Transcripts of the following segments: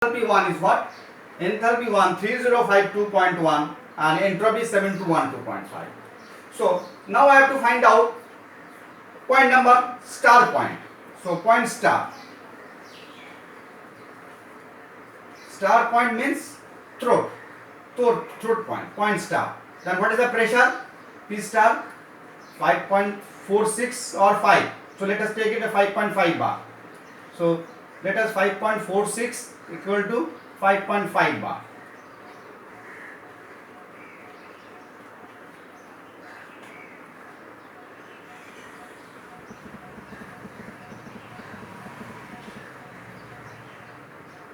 Enthalpy 1 is what? Enthalpy 1 3052.1 and entropy 7212.5. So now I have to find out point number star point. So point star. Star point means throat point, point star. Then what is the pressure? P star 5.46 or 5. So let us take it a 5.5 bar. So let us 5.46 equal to 5.5 bar.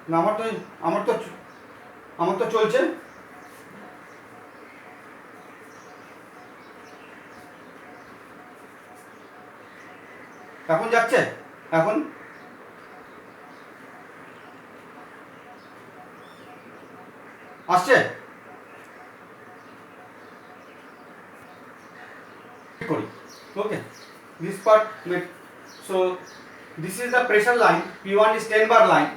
না আমার তো চলছে। এখন যাচ্ছে, এখন আসছে। Okay, this part. So this is the pressure line. P1 is 10 bar line,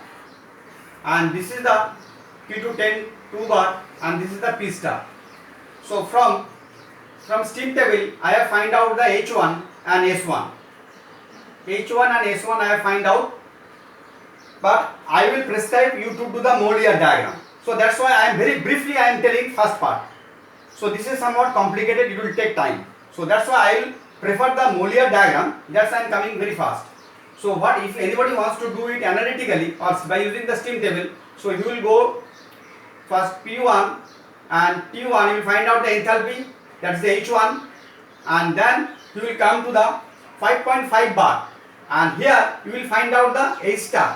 and this is the P2 2 bar, and this is the P star. So from steam table I have find out the H1 and S1. H1 and S1 I have find out, but I will prescribe you to do the Molière diagram. So that's why I am very briefly I am telling first part. So this is somewhat complicated, it will take time. So that's why I will prefer the Molière diagram. That's I am coming very fast. So what if anybody wants to do it analytically or by using the steam table, so you will go first P1 and T1, you will find out the enthalpy, that is the H1, and then you will come to the 5.5 bar, and here you will find out the H star,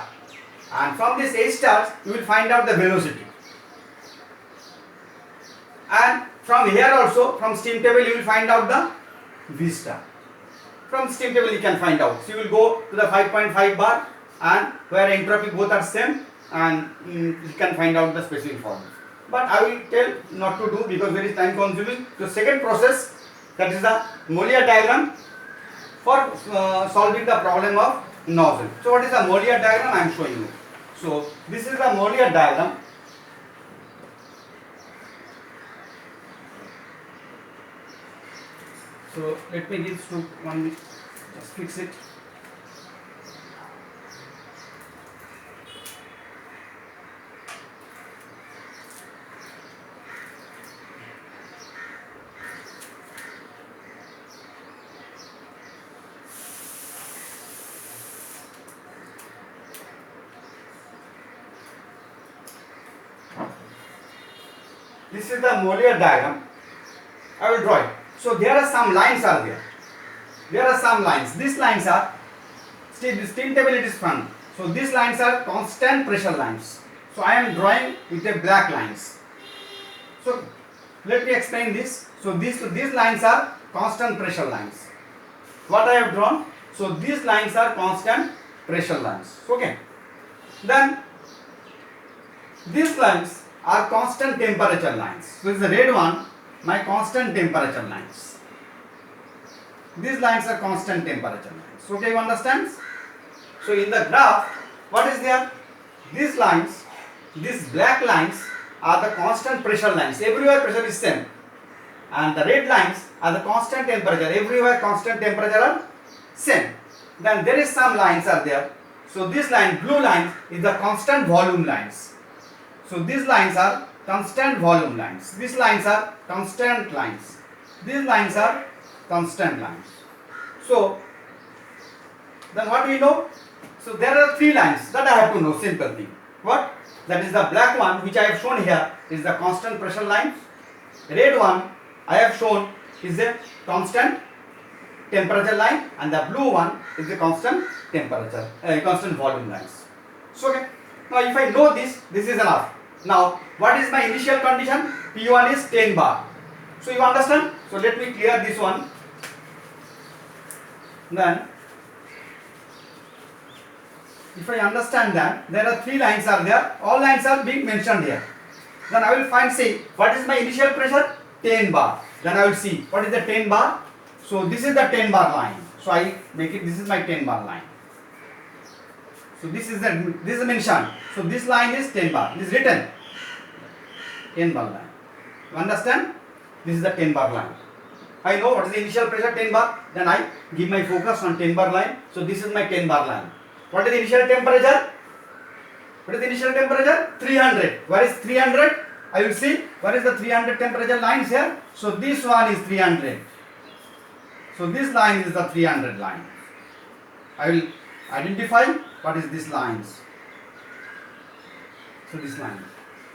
and from this H stars you will find out the velocity, and from here also from steam table you will find out the V star. From steam table you can find out. So you will go to the 5.5 bar, and where entropy both are same, and you can find out the specific formula. But I will tell not to do because very time consuming. The second process, that is the Molière diagram for solving the problem of nozzle. So what is the Molière diagram? I am showing you. So this is the Molière diagram. So let me give to 1 minute, just fix it. This is the Molière diagram. I will draw it. So there are some lines are there. There are some lines. These lines are steam table it is front. So these lines are constant pressure lines. So I am drawing with a black lines. So let me explain this. So these lines are constant pressure lines. What I have drawn? So these lines are constant pressure lines. Okay. Then these lines are constant temperature lines. So this is the red one, my constant temperature lines. These lines are constant temperature lines. Okay, you understand? So in the graph, what is there? These lines, these black lines are the constant pressure lines. Everywhere pressure is same. And the red lines are the constant temperature. Everywhere constant temperature are same. Then there is some lines are there. So this line, blue line, is the constant volume lines. So these lines are constant volume lines. These lines are constant lines. These lines are constant lines. So then what do we know? So there are three lines that I have to know. Simple thing. What? That is the black one which I have shown here is the constant pressure line. Red one I have shown is the constant temperature line, and the blue one is the constant temperature, constant volume lines. So okay. Now if I know this, this is enough. Now what is my initial condition? P1 is 10 bar. So you understand? So let me clear this one. Then if I understand that there are three lines are there, all lines are being mentioned here. Then I will find, say, what is my initial pressure? 10 bar. Then I will see what is the 10 bar. So this is the 10 bar line. So I make it, this is my 10 bar line. So this is mentioned. So this line is 10 bar. It is written 10 bar line. You understand? This is the 10 bar line. I know what is the initial pressure 10 bar. Then I give my focus on 10 bar line. So this is my 10 bar line. What is the initial temperature? What is the initial temperature? 300. Where is 300? I will see. Where is the 300 temperature lines here? So this one is 300. So this line is the 300 line. I will identify what is this lines. So this line.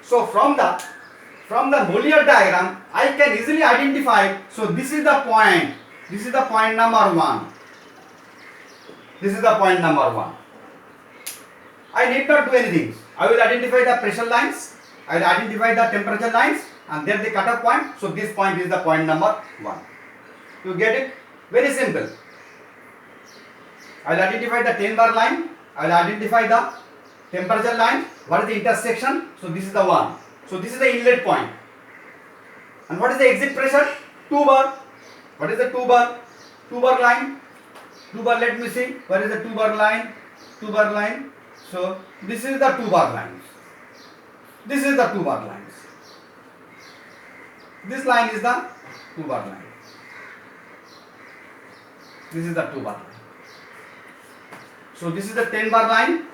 So from the Mollier diagram, I can easily identify. So this is the point. This is the point number 1. This is the point number 1. I need not do anything. I will identify the pressure lines. I will identify the temperature lines, and then the cutoff point. So this point is the point number 1. You get it? Very simple. I will identify the 10 bar line. I will identify the temperature line. What is the intersection? So this is the 1. So this is the inlet point. And what is the exit pressure? 2 bar. What is the 2 bar? 2 bar line. 2 bar, let me see. Where is the 2 bar line? 2 bar line. So this is the 2 bar lines. This is the 2 bar lines. This line is the 2 bar line. This is the 2 bar line. So this is the 10 bar line,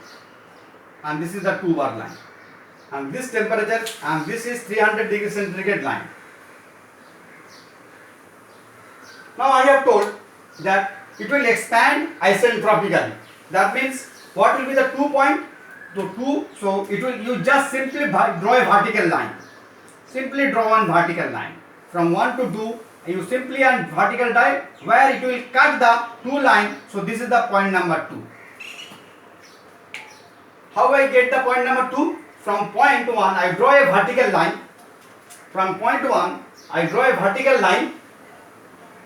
and this is the 2 bar line. And this temperature, and this is 300 degree centigrade line. Now I have told that it will expand isentropically. That means what will be the 2 point to 2? So it will, you just simply draw a vertical line. Simply draw one vertical line. From 1 to 2, you simply on vertical die where it will cut the 2 line. So this is the point number 2. How I get the point number 2? From point 1, I draw a vertical line. From point 1, I draw a vertical line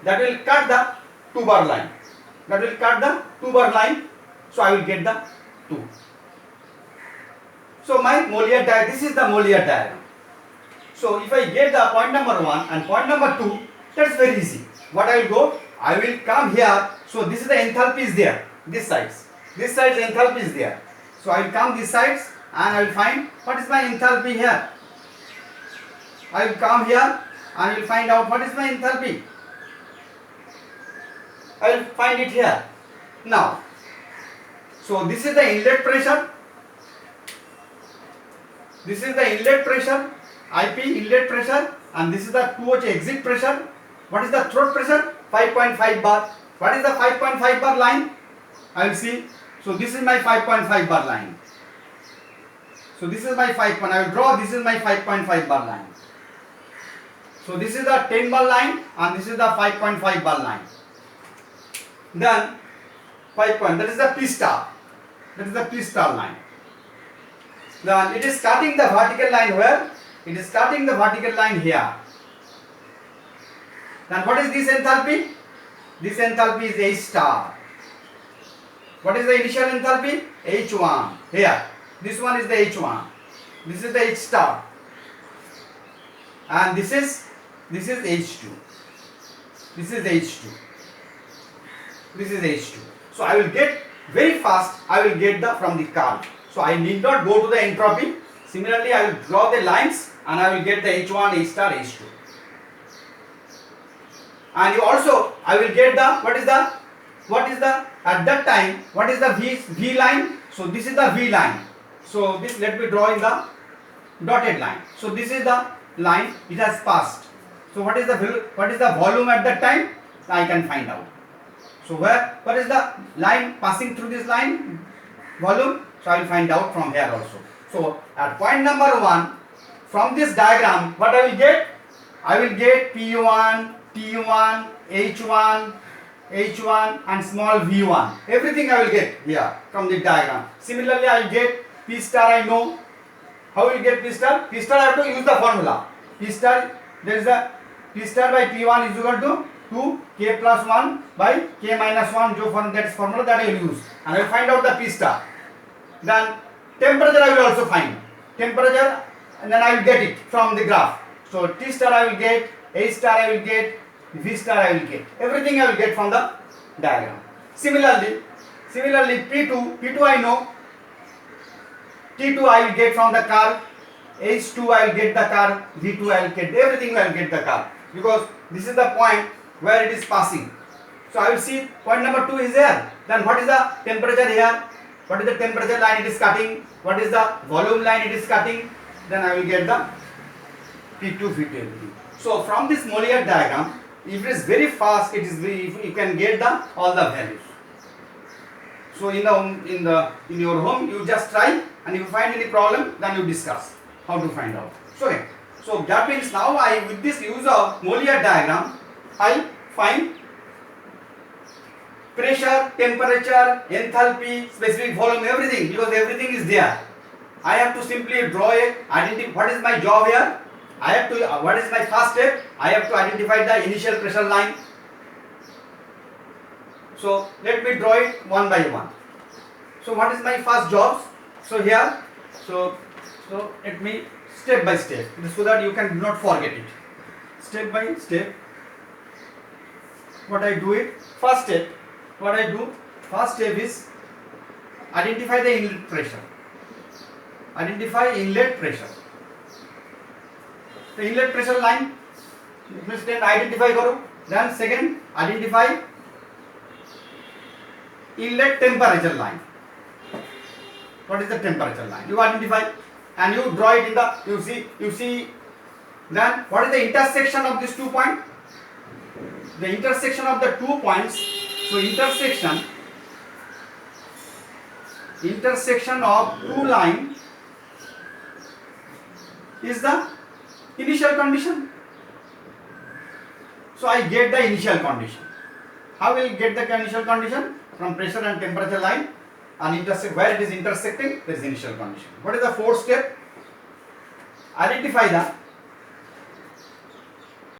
that will cut the 2 bar line. That will cut the 2 bar line. So I will get the 2. So my Mollier diagram, this is the Mollier diagram. So if I get the point number 1 and point number 2, that's very easy. What I will go? I will come here. So this is the enthalpy is there. This sides. This side's enthalpy is there. So I will come this sides and I will find what is my enthalpy here. I will come here and I will find out what is my enthalpy. I will find it here. Now, so this is the inlet pressure. This is the inlet pressure, IP inlet pressure, and this is the 2H exit pressure. What is the throat pressure? 5.5 bar. What is the 5.5 bar line? I will see. So this is my 5.5 bar line. So this is my 5. I will draw. This is my 5.5 bar line. So this is the 10 bar line, and this is the 5.5 bar line. Then 5 point. That is the P star. That is the P star line. Then it is cutting the vertical line where? It is cutting the vertical line here. Then what is this enthalpy? This enthalpy is H star. What is the initial enthalpy? H1. Here. This one is the H1. This is the H star. And this is H2. This is H2. This is H2. So I will get very fast. I will get the from the curve. So I need not go to the entropy. Similarly, I will draw the lines and I will get the H1, H star, H2. And you also, I will get the, what is the, at that time, what is the V line? So this is the V line. So this, let me draw in the dotted line. So this is the line, it has passed. So what is the volume at that time? I can find out. So what is the line passing through this line? Volume. So I will find out from here also. So at point number 1, from this diagram, what I will get? I will get P1, T1, H1, H1 and small V1. Everything I will get here from the diagram. Similarly, I will get P star, I know. How will you get P star? P star I have to use the formula. P star, there is a P star by P1 is equal to 2 K plus 1 by K minus 1. That is formula that I will use. And I will find out the P star. Then temperature I will also find. Temperature, and then I will get it from the graph. So T star I will get, H star I will get, V star I will get. Everything I will get from the diagram. Similarly P2 I know. T2 I will get from the curve, H2 I will get the curve, V2 I will get everything, I will get the curve, because this is the point where it is passing. So I will see point number 2 is there. Then what is the temperature here? What is the temperature line it is cutting? What is the volume line it is cutting? Then I will get the P2, V2, everything. So from this Mollier diagram, if it is very fast, it is you can get the all the values. So in your home, you just try, and if you find any problem, then you discuss how to find out. So, okay. So that means now with this use of Mollier diagram, I find pressure, temperature, enthalpy, specific volume, everything, because everything is there. I have to simply draw identify what is my job here. I have to what is my first step? I have to identify the initial pressure line. So let me draw it one by one. So what is my first job? So here, so let me step by step, so that you can not forget it. Step by step. What I do it? First step. What I do? First step is identify the inlet pressure. Identify inlet pressure. The inlet pressure line. Then identify करो. Then second, identify inlet temperature line. What is the temperature line? You identify and you draw it in the. You see. Then what is the intersection of these 2 points? The intersection of the 2 points. So intersection of 2 lines is the initial condition. So I get the initial condition. How will get the initial condition? From pressure and temperature line, and where it is intersecting, there is initial condition. What is the fourth step? Identify the